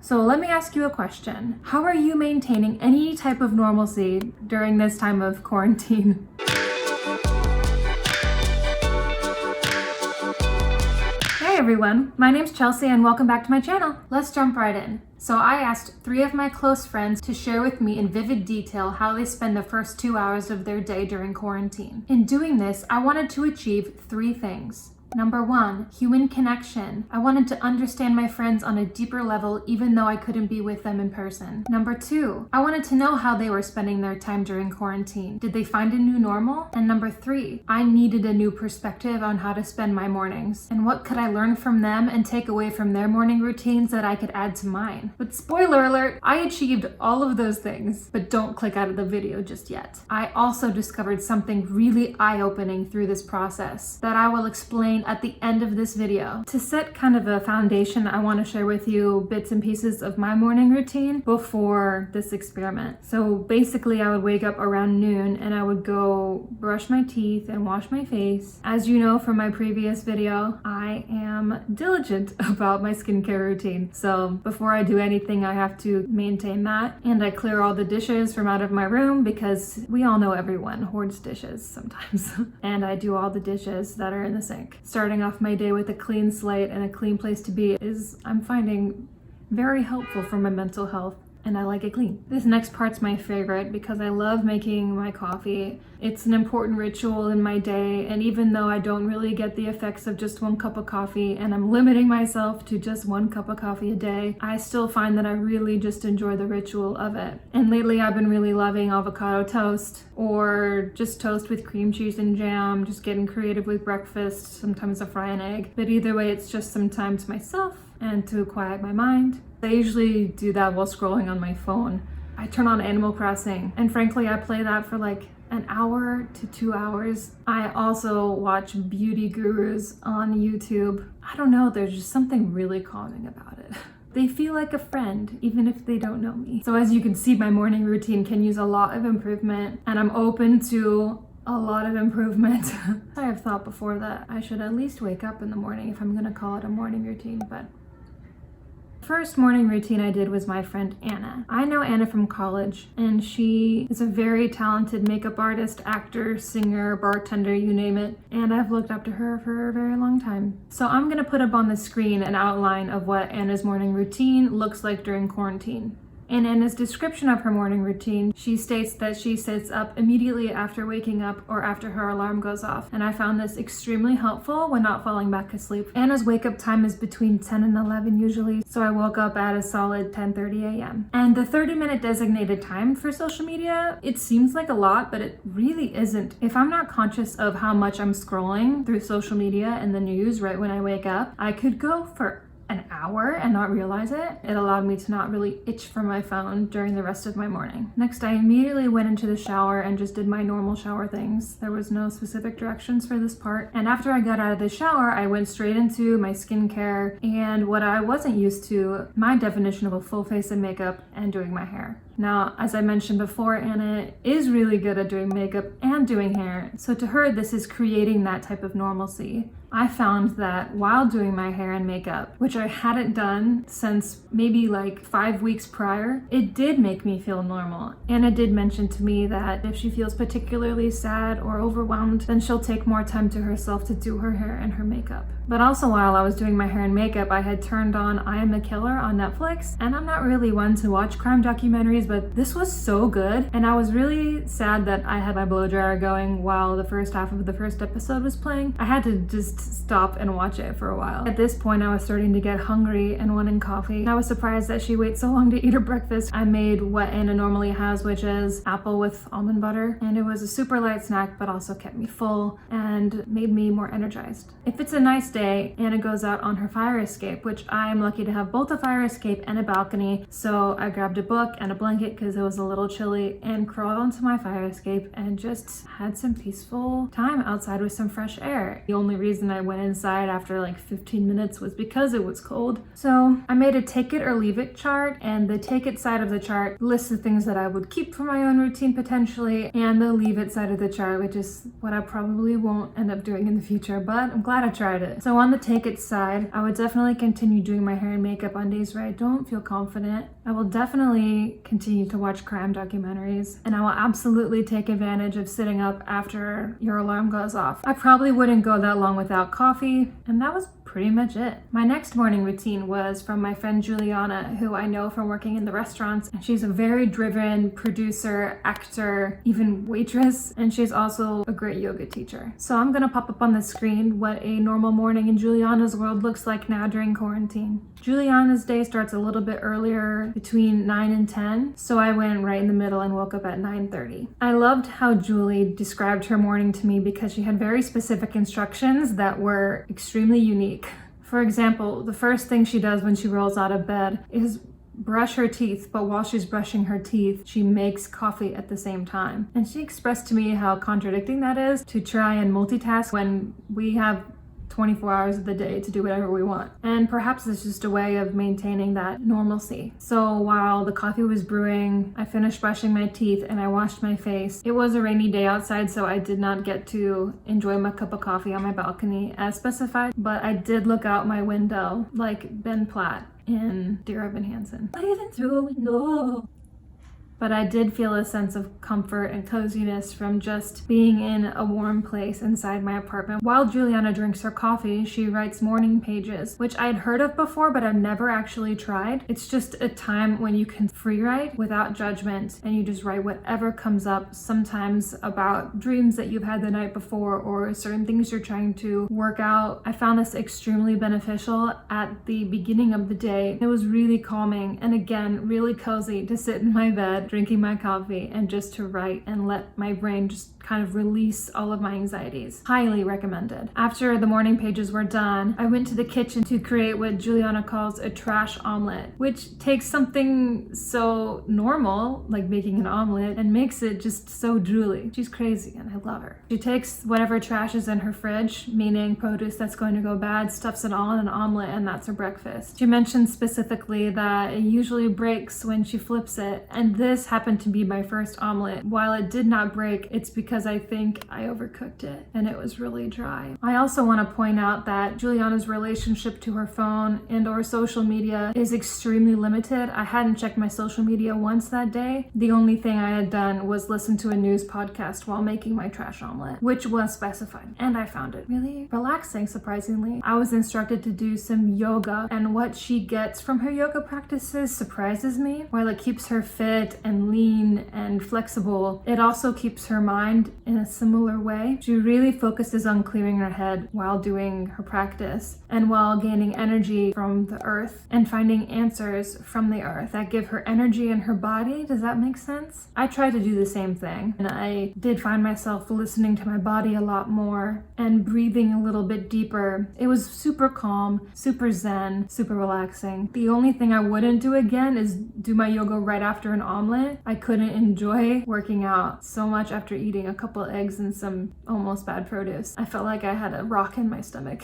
So let me ask you a question. How are you maintaining any type of normalcy during this time of quarantine? Hey everyone, my name's Chelsea and welcome back to my channel. Let's jump right in. So I asked 3 of my close friends to share with me in vivid detail how they spend the first 2 hours of their day during quarantine. In doing this, I wanted to achieve 3 things. Number 1, human connection. I wanted to understand my friends on a deeper level even though I couldn't be with them in person. Number 2, I wanted to know how they were spending their time during quarantine. Did they find a new normal? And number 3, I needed a new perspective on how to spend my mornings. And what could I learn from them and take away from their morning routines that I could add to mine? But spoiler alert, I achieved all of those things. But don't click out of the video just yet. I also discovered something really eye-opening through this process that I will explain at the end of this video. To set kind of a foundation, I want to share with you bits and pieces of my morning routine before this experiment. So basically I would wake up around noon and I would go brush my teeth and wash my face. As you know from my previous video, I am diligent about my skincare routine. So before I do anything, I have to maintain that. And I clear all the dishes from out of my room because we all know everyone hoards dishes sometimes. And I do all the dishes that are in the sink. Starting off my day with a clean slate and a clean place to be is, I'm finding, very helpful for my mental health. And I like it clean. This next part's my favorite because I love making my coffee. It's an important ritual in my day, and even though I don't really get the effects of just 1 cup of coffee and I'm limiting myself to just 1 cup of coffee a day, I still find that I really just enjoy the ritual of it. And lately I've been really loving avocado toast or just toast with cream cheese and jam, just getting creative with breakfast. Sometimes I fry an egg, but either way it's just some time to myself and to quiet my mind. I usually do that while scrolling on my phone. I turn on Animal Crossing, and frankly, I play that for like an hour to 2 hours. I also watch beauty gurus on YouTube. I don't know, there's just something really calming about it. They feel like a friend, even if they don't know me. So as you can see, my morning routine can use a lot of improvement, and I'm open to a lot of improvement. I have thought before that I should at least wake up in the morning if I'm gonna call it a morning routine, but first morning routine I did was my friend Anna. I know Anna from college, and she is a very talented makeup artist, actor, singer, bartender, you name it, and I've looked up to her for a very long time. So I'm gonna put up on the screen an outline of what Anna's morning routine looks like during quarantine. In Anna's description of her morning routine, she states that she sits up immediately after waking up or after her alarm goes off, and I found this extremely helpful when not falling back asleep. Anna's wake up time is between 10 and 11 usually, so I woke up at a solid 10:30 a.m. And the 30-minute designated time for social media, it seems like a lot, but it really isn't. If I'm not conscious of how much I'm scrolling through social media and the news right when I wake up, I could go for an hour and not realize it. It allowed me to not really itch for my phone during the rest of my morning. Next, I immediately went into the shower and just did my normal shower things. There was no specific directions for this part. And after I got out of the shower, I went straight into my skincare and what I wasn't used to, my definition of a full face of makeup and doing my hair. Now, as I mentioned before, Anna is really good at doing makeup and doing hair. So to her, this is creating that type of normalcy. I found that while doing my hair and makeup, which I hadn't done since maybe like 5 weeks prior, it did make me feel normal. Anna did mention to me that if she feels particularly sad or overwhelmed, then she'll take more time to herself to do her hair and her makeup. But also while I was doing my hair and makeup, I had turned on I Am a Killer on Netflix, and I'm not really one to watch crime documentaries, but this was so good, and I was really sad that I had my blow dryer going while the first half of the first episode was playing. I had to just stop and watch it for a while. At this point, I was starting to get hungry and wanting coffee. I was surprised that she waits so long to eat her breakfast. I made what Anna normally has, which is apple with almond butter, and it was a super light snack, but also kept me full and made me more energized. If it's a nice day, Anna goes out on her fire escape, which I am lucky to have both a fire escape and a balcony, so I grabbed a book and a blanket because it was a little chilly and crawled onto my fire escape and just had some peaceful time outside with some fresh air. The only reason reason I went inside after like 15 minutes was because it was cold. So I made a take it or leave it chart, and the take it side of the chart lists the things that I would keep for my own routine potentially, and the leave it side of the chart, which is what I probably won't end up doing in the future, but I'm glad I tried it. So on the take it side, I would definitely continue doing my hair and makeup on days where I don't feel confident. I will definitely continue to watch crime documentaries, and I will absolutely take advantage of sitting up after your alarm goes off. I probably wouldn't go that long without coffee, and that was pretty much it. My next morning routine was from my friend Julianna, who I know from working in the restaurants, and she's a very driven producer, actor, even waitress, and she's also a great yoga teacher. So I'm gonna pop up on the screen what a normal morning in Julianna's world looks like now during quarantine. Julianna's day starts a little bit earlier, between 9 and 10, so I went right in the middle and woke up at 9:30. I loved how Julie described her morning to me because she had very specific instructions that were extremely unique. For example, the first thing she does when she rolls out of bed is brush her teeth, but while she's brushing her teeth, she makes coffee at the same time. And she expressed to me how contradicting that is to try and multitask when we have 24 hours of the day to do whatever we want. And perhaps it's just a way of maintaining that normalcy. So while the coffee was brewing, I finished brushing my teeth and I washed my face. It was a rainy day outside, so I did not get to enjoy my cup of coffee on my balcony as specified, but I did look out my window like Ben Platt in Dear Evan Hansen. I didn't through a window. But I did feel a sense of comfort and coziness from just being in a warm place inside my apartment. While Julianna drinks her coffee, she writes morning pages, which I'd heard of before, but I've never actually tried. It's just a time when you can free write without judgment, and you just write whatever comes up, sometimes about dreams that you've had the night before or certain things you're trying to work out. I found this extremely beneficial at the beginning of the day. It was really calming and again, really cozy to sit in my bed drinking my coffee and just to write and let my brain just kind of release all of my anxieties. Highly recommended. After the morning pages were done, I went to the kitchen to create what Julianna calls a trash omelet, which takes something so normal, like making an omelet, and makes it just so Julie. She's crazy and I love her. She takes whatever trash is in her fridge, meaning produce that's going to go bad, stuffs it all in an omelet, and that's her breakfast. She mentioned specifically that it usually breaks when she flips it, and this happened to be my first omelet. While it did not break, it's because I think I overcooked it and it was really dry. I also want to point out that Julianna's relationship to her phone and or social media is extremely limited. I hadn't checked my social media once that day. The only thing I had done was listen to a news podcast while making my trash omelet, which was specified, and I found it really relaxing, surprisingly. I was instructed to do some yoga, and what she gets from her yoga practices surprises me. While it keeps her fit and lean and flexible, it also keeps her mind in a similar way. She really focuses on clearing her head while doing her practice and while gaining energy from the earth and finding answers from the earth that give her energy in her body. Does that make sense? I try to do the same thing, and I did find myself listening to my body a lot more and breathing a little bit deeper. It was super calm, super zen, super relaxing. The only thing I wouldn't do again is do my yoga right after an omelet. I couldn't enjoy working out so much after eating a couple eggs and some almost bad produce. I felt like I had a rock in my stomach.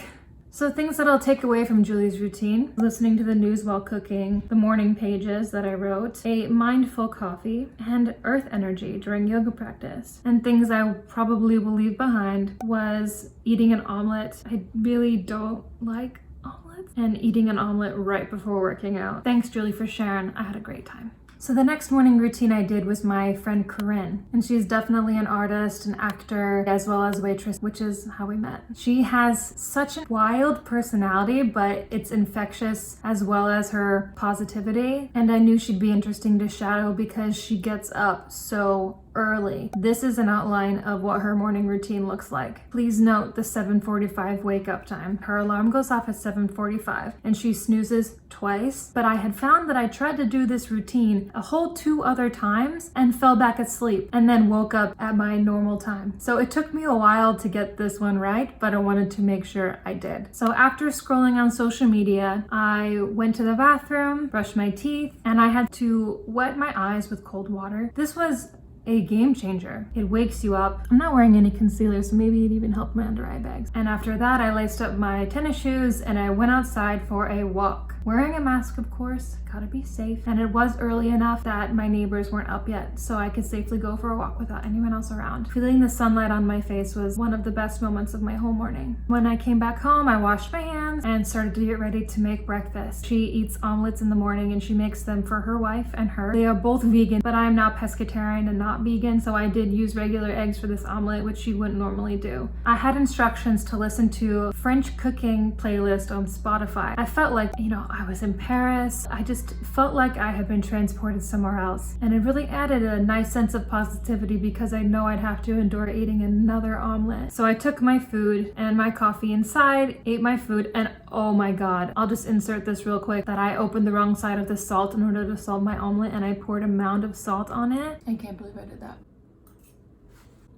So things that I'll take away from Julie's routine: listening to the news while cooking, the morning pages that I wrote, a mindful coffee, and earth energy during yoga practice. And things I probably will leave behind was eating an omelet. I really don't like omelets. And eating an omelet right before working out. Thanks, Julie, for sharing. I had a great time. So the next morning routine I did was my friend Corinne, and she's definitely an artist, an actor, as well as waitress, which is how we met. She has such a wild personality, but it's infectious as well as her positivity, and I knew she'd be interesting to shadow because she gets up so early. This is an outline of what her morning routine looks like. Please note the 7:45 wake up time. Her alarm goes off at 7:45 and she snoozes twice, but I had found that I tried to do this routine a whole 2 other times and fell back asleep and then woke up at my normal time. So it took me a while to get this one right, but I wanted to make sure I did. So after scrolling on social media, I went to the bathroom, brushed my teeth, and I had to wet my eyes with cold water. This was a game changer. It wakes you up. I'm not wearing any concealer, so maybe it even helped my under eye bags. And after that, I laced up my tennis shoes and I went outside for a walk. Wearing a mask, of course, gotta be safe. And it was early enough that my neighbors weren't up yet, so I could safely go for a walk without anyone else around. Feeling the sunlight on my face was one of the best moments of my whole morning. When I came back home, I washed my hands and started to get ready to make breakfast. She eats omelets in the morning and she makes them for her wife and her. They are both vegan, but I'm now pescatarian and not vegan, so I did use regular eggs for this omelet, which she wouldn't normally do. I had instructions to listen to a French cooking playlist on Spotify. I felt like, I was in Paris. I just felt like I had been transported somewhere else. And it really added a nice sense of positivity because I know I'd have to endure eating another omelet. So I took my food and my coffee inside, ate my food, and oh my God, I'll just insert this real quick that I opened the wrong side of the salt in order to salt my omelet and I poured a mound of salt on it. I can't believe I did that.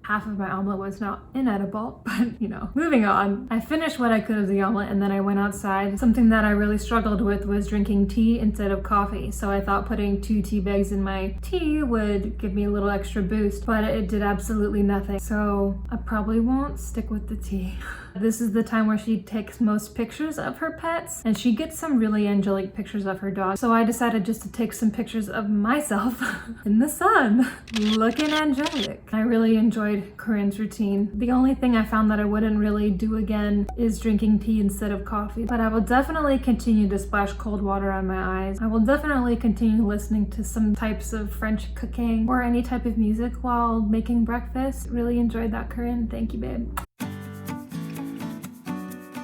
Half of my omelet was now inedible, but moving on. I finished what I could of the omelet and then I went outside. Something that I really struggled with was drinking tea instead of coffee. So I thought putting 2 tea bags in my tea would give me a little extra boost, but it did absolutely nothing. So I probably won't stick with the tea. This is the time where she takes most pictures of her pets and she gets some really angelic pictures of her dog. So I decided just to take some pictures of myself in the sun, looking angelic. I really enjoyed Corinne's routine. The only thing I found that I wouldn't really do again is drinking tea instead of coffee, but I will definitely continue to splash cold water on my eyes. I will definitely continue listening to some types of French cooking or any type of music while making breakfast. Really enjoyed that, Corinne. Thank you, babe.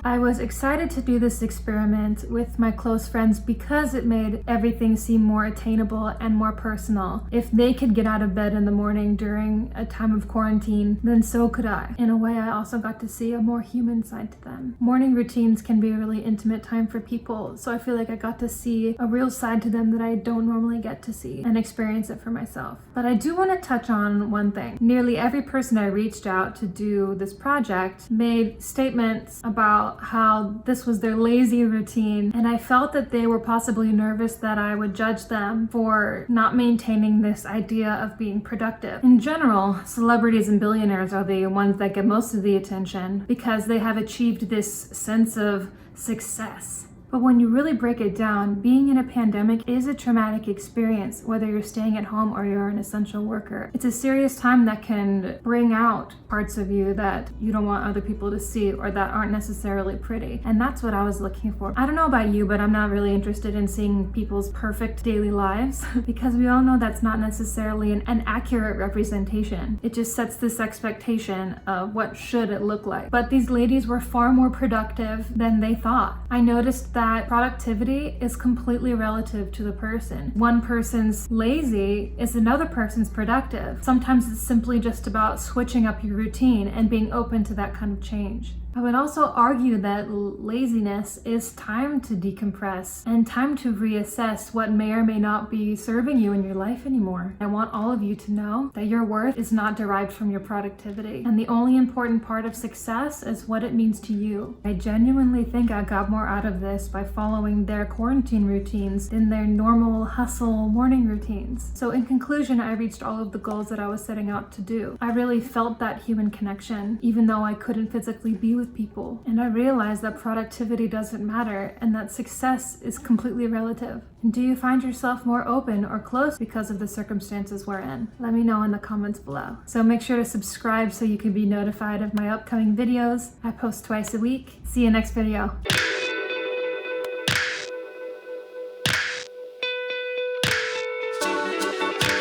I was excited to do this experiment with my close friends because it made everything seem more attainable and more personal. If they could get out of bed in the morning during a time of quarantine, then so could I. In a way, I also got to see a more human side to them. Morning routines can be a really intimate time for people, so I feel like I got to see a real side to them that I don't normally get to see and experience it for myself. But I do want to touch on one thing. Nearly every person I reached out to do this project made statements about how this was their lazy routine, and I felt that they were possibly nervous that I would judge them for not maintaining this idea of being productive. In general, celebrities and billionaires are the ones that get most of the attention because they have achieved this sense of success. But when you really break it down, being in a pandemic is a traumatic experience, whether you're staying at home or you're an essential worker. It's a serious time that can bring out parts of you that you don't want other people to see or that aren't necessarily pretty. And that's what I was looking for. I don't know about you, but I'm not really interested in seeing people's perfect daily lives because we all know that's not necessarily an accurate representation. It just sets this expectation of what should it look like. But these ladies were far more productive than they thought. I noticed that productivity is completely relative to the person. One person's lazy is another person's productive. Sometimes it's simply just about switching up your routine and being open to that kind of change. I would also argue that laziness is time to decompress and time to reassess what may or may not be serving you in your life anymore. I want all of you to know that your worth is not derived from your productivity, and the only important part of success is what it means to you. I genuinely think I got more out of this by following their quarantine routines than their normal hustle morning routines. So in conclusion, I reached all of the goals that I was setting out to do. I really felt that human connection, even though I couldn't physically be with people. And I realized that productivity doesn't matter and that success is completely relative. And do you find yourself more open or close because of the circumstances we're in? Let me know in the comments below. So make sure to subscribe so you can be notified of my upcoming videos. I post twice a week. See you next video.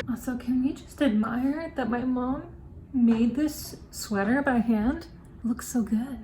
Also, can we just admire that my mom made this sweater by hand? It looks so good.